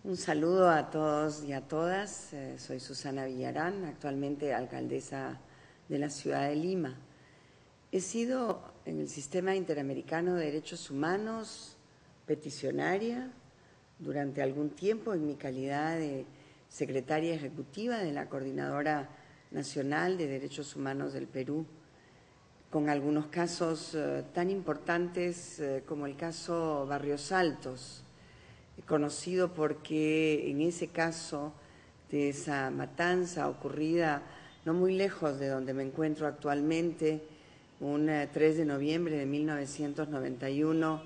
Un saludo a todos y a todas. Soy Susana Villarán, actualmente alcaldesa de la ciudad de Lima. He sido en el Sistema Interamericano de Derechos Humanos peticionaria durante algún tiempo en mi calidad de secretaria ejecutiva de la Coordinadora Nacional de Derechos Humanos del Perú, con algunos casos tan importantes como el caso Barrios Altos, conocido porque en ese caso de esa matanza ocurrida no muy lejos de donde me encuentro actualmente, un 3 de noviembre de 1991,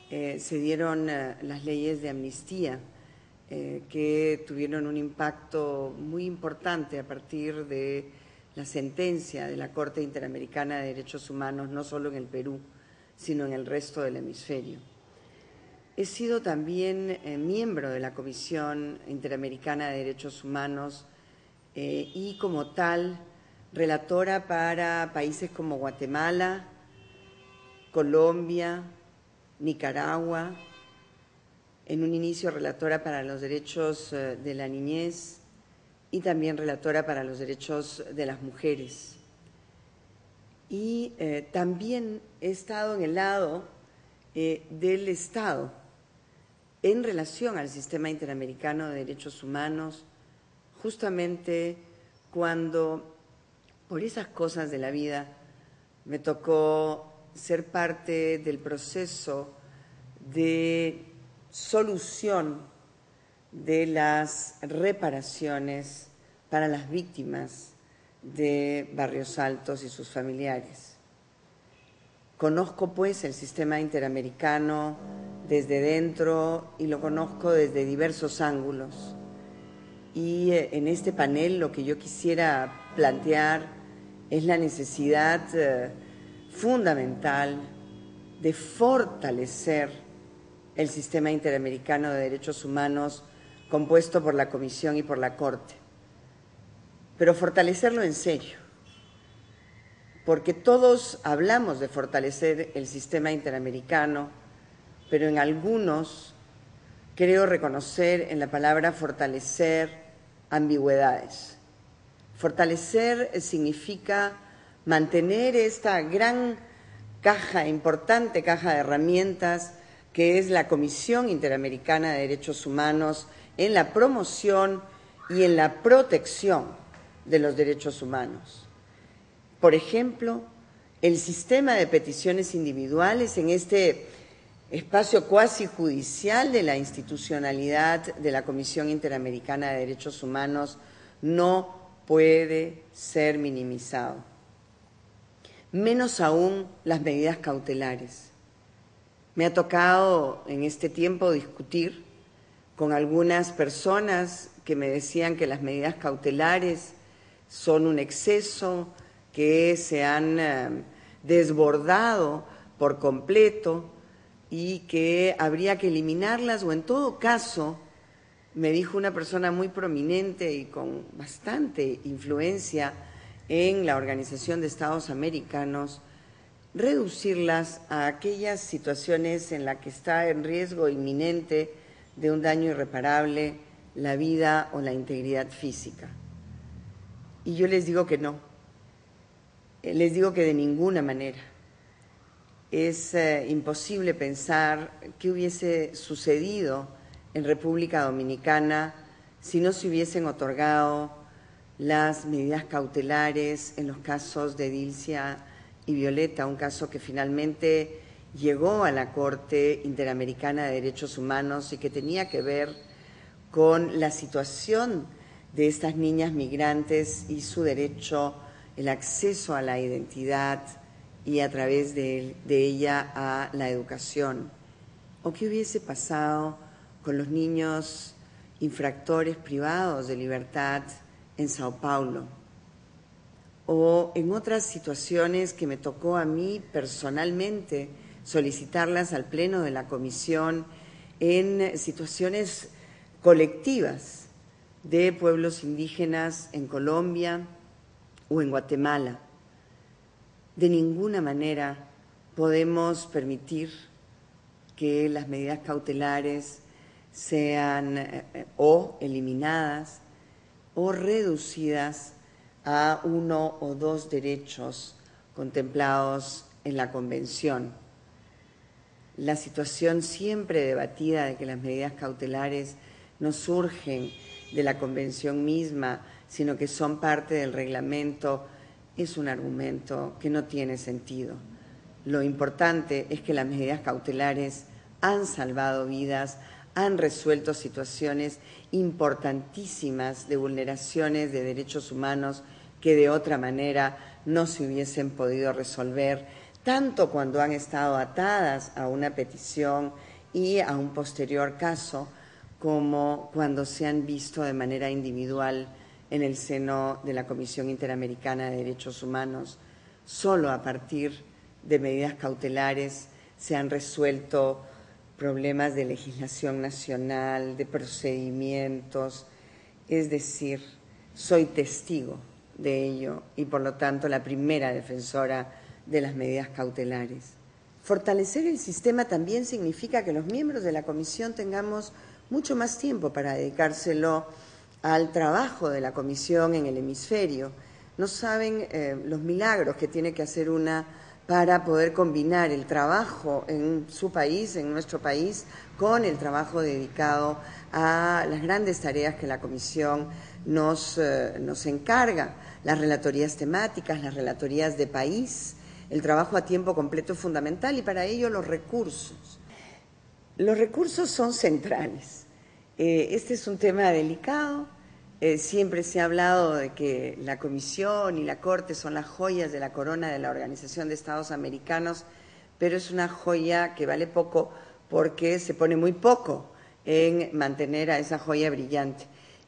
se dieron las leyes de amnistía que tuvieron un impacto muy importante a partir de la sentencia de la Corte Interamericana de Derechos Humanos, no solo en el Perú, sino en el resto del hemisferio. He sido también miembro de la Comisión Interamericana de Derechos Humanos y como tal relatora para países como Guatemala, Colombia, Nicaragua, en un inicio relatora para los derechos de la niñez y también relatora para los derechos de las mujeres. Y también he estado en el lado del Estado en relación al Sistema Interamericano de Derechos Humanos, justamente cuando, por esas cosas de la vida, me tocó ser parte del proceso de solución de las reparaciones para las víctimas de Barrios Altos y sus familiares. Conozco pues el Sistema Interamericano desde dentro y lo conozco desde diversos ángulos. Y en este panel lo que yo quisiera plantear es la necesidad fundamental de fortalecer el Sistema Interamericano de Derechos Humanos compuesto por la Comisión y por la Corte, pero fortalecerlo en serio, porque todos hablamos de fortalecer el Sistema Interamericano, pero en algunos creo reconocer en la palabra fortalecer ambigüedades. Fortalecer significa mantener esta gran caja, importante caja de herramientas que es la Comisión Interamericana de Derechos Humanos en la promoción y en la protección de los derechos humanos. Por ejemplo, el sistema de peticiones individuales en este espacio cuasi judicial de la institucionalidad de la Comisión Interamericana de Derechos Humanos no puede ser minimizado. Menos aún las medidas cautelares. Me ha tocado en este tiempo discutir con algunas personas que me decían que las medidas cautelares son un exceso, que se han desbordado por completo y que habría que eliminarlas, o en todo caso, me dijo una persona muy prominente y con bastante influencia en la Organización de Estados Americanos, reducirlas a aquellas situaciones en las que está en riesgo inminente de un daño irreparable la vida o la integridad física. Y yo les digo que no, les digo que de ninguna manera. Es imposible pensar qué hubiese sucedido en República Dominicana si no se hubiesen otorgado las medidas cautelares en los casos de Dilcia y Violeta, un caso que finalmente llegó a la Corte Interamericana de Derechos Humanos y que tenía que ver con la situación de estas niñas migrantes y su derecho, el acceso a la identidad y a través de ella a la educación. ¿O qué hubiese pasado con los niños infractores privados de libertad en Sao Paulo? O en otras situaciones que me tocó a mí personalmente solicitarlas al Pleno de la Comisión, en situaciones colectivas de pueblos indígenas en Colombia o en Guatemala. De ninguna manera podemos permitir que las medidas cautelares sean o eliminadas o reducidas a 1 o 2 derechos contemplados en la Convención. La situación siempre debatida de que las medidas cautelares no surgen de la Convención misma, sino que son parte del reglamento, es un argumento que no tiene sentido. Lo importante es que las medidas cautelares han salvado vidas, han resuelto situaciones importantísimas de vulneraciones de derechos humanos que de otra manera no se hubiesen podido resolver, tanto cuando han estado atadas a una petición y a un posterior caso, como cuando se han visto de manera individual en el seno de la Comisión Interamericana de Derechos Humanos. Solo a partir de medidas cautelares se han resuelto problemas de legislación nacional, de procedimientos, es decir, soy testigo de ello y por lo tanto la primera defensora de las medidas cautelares. Fortalecer el sistema también significa que los miembros de la Comisión tengamos mucho más tiempo para dedicárselo al trabajo de la Comisión en el hemisferio. No saben los milagros que tiene que hacer una para poder combinar el trabajo en su país, en nuestro país, con el trabajo dedicado a las grandes tareas que la Comisión nos encarga, las relatorías temáticas, las relatorías de país. El trabajo a tiempo completo es fundamental y para ello los recursos. Los recursos son centrales. Este es un tema delicado. Siempre se ha hablado de que la Comisión y la Corte son las joyas de la corona de la Organización de Estados Americanos, pero es una joya que vale poco porque se pone muy poco en mantener a esa joya brillante.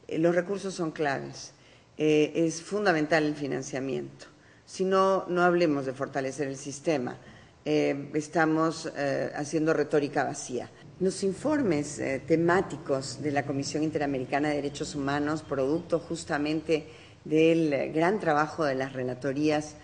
Los recursos son claves. Es fundamental el financiamiento. Si no, no hablemos de fortalecer el sistema. Estamos haciendo retórica vacía. Los informes temáticos de la Comisión Interamericana de Derechos Humanos, producto justamente del gran trabajo de las relatorías,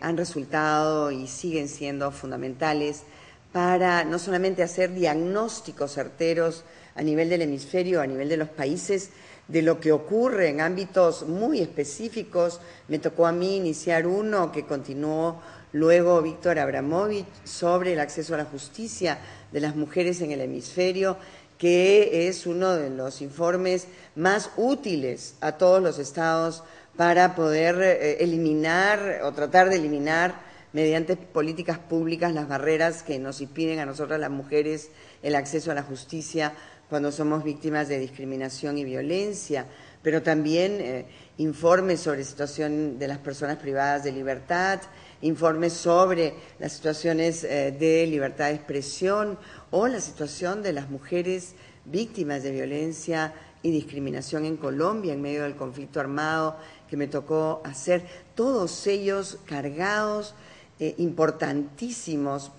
han resultado y siguen siendo fundamentales para no solamente hacer diagnósticos certeros a nivel del hemisferio, a nivel de los países, de lo que ocurre en ámbitos muy específicos. Me tocó a mí iniciar uno que continuó luego Víctor Abramovich sobre el acceso a la justicia de las mujeres en el hemisferio, que es uno de los informes más útiles a todos los estados para poder eliminar o tratar de eliminar mediante políticas públicas las barreras que nos impiden a nosotras las mujeres el acceso a la justicia cuando somos víctimas de discriminación y violencia, pero también informes sobre la situación de las personas privadas de libertad, informes sobre las situaciones de libertad de expresión o la situación de las mujeres víctimas de violencia y discriminación en Colombia en medio del conflicto armado que me tocó hacer, todos ellos cargados, importantísimos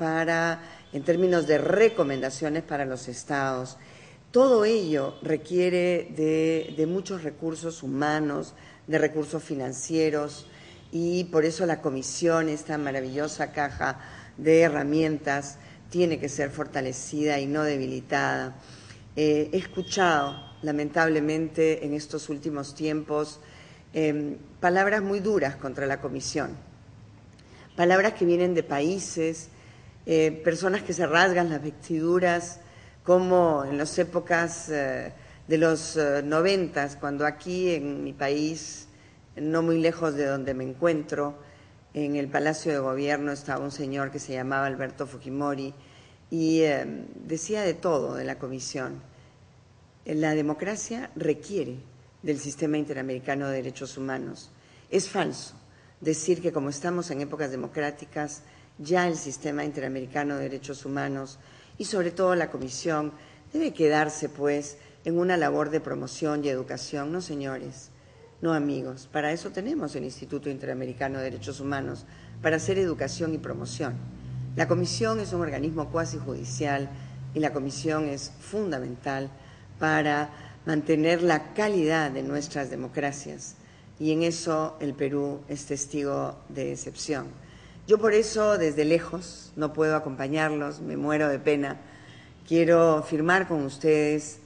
en términos de recomendaciones para los estados. Todo ello requiere de muchos recursos humanos, de recursos financieros, y por eso la Comisión, esta maravillosa caja de herramientas, tiene que ser fortalecida y no debilitada. He escuchado, lamentablemente, en estos últimos tiempos, palabras muy duras contra la Comisión, palabras que vienen de países, personas que se rasgan las vestiduras, como en las épocas de los 90, cuando aquí en mi país, no muy lejos de donde me encuentro, en el Palacio de Gobierno estaba un señor que se llamaba Alberto Fujimori y decía de todo de la Comisión. La democracia requiere del Sistema Interamericano de Derechos Humanos. Es falso decir que como estamos en épocas democráticas, ya el Sistema Interamericano de Derechos Humanos y sobre todo la Comisión debe quedarse pues en una labor de promoción y educación. No, señores, no, amigos, para eso tenemos el Instituto Interamericano de Derechos Humanos, para hacer educación y promoción. La Comisión es un organismo cuasi judicial y la Comisión es fundamental para mantener la calidad de nuestras democracias y en eso el Perú es testigo de excepción. Yo por eso desde lejos no puedo acompañarlos, me muero de pena quiero firmar con ustedes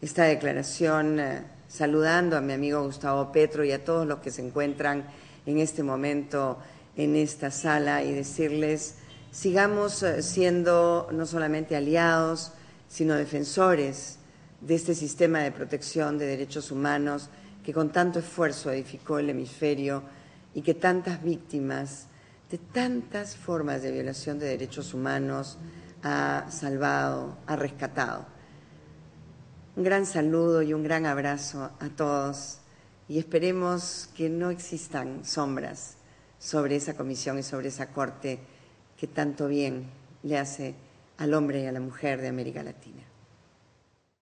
esta declaración saludando a mi amigo Gustavo Petro y a todos los que se encuentran en este momento en esta sala y decirles, sigamos siendo no solamente aliados, sino defensores de este sistema de protección de derechos humanos que con tanto esfuerzo edificó el hemisferio y que tantas víctimas de tantas formas de violación de derechos humanos ha salvado, ha rescatado. Un gran saludo y un gran abrazo a todos y esperemos que no existan sombras sobre esa comisión y sobre esa corte que tanto bien le hace al hombre y a la mujer de América Latina.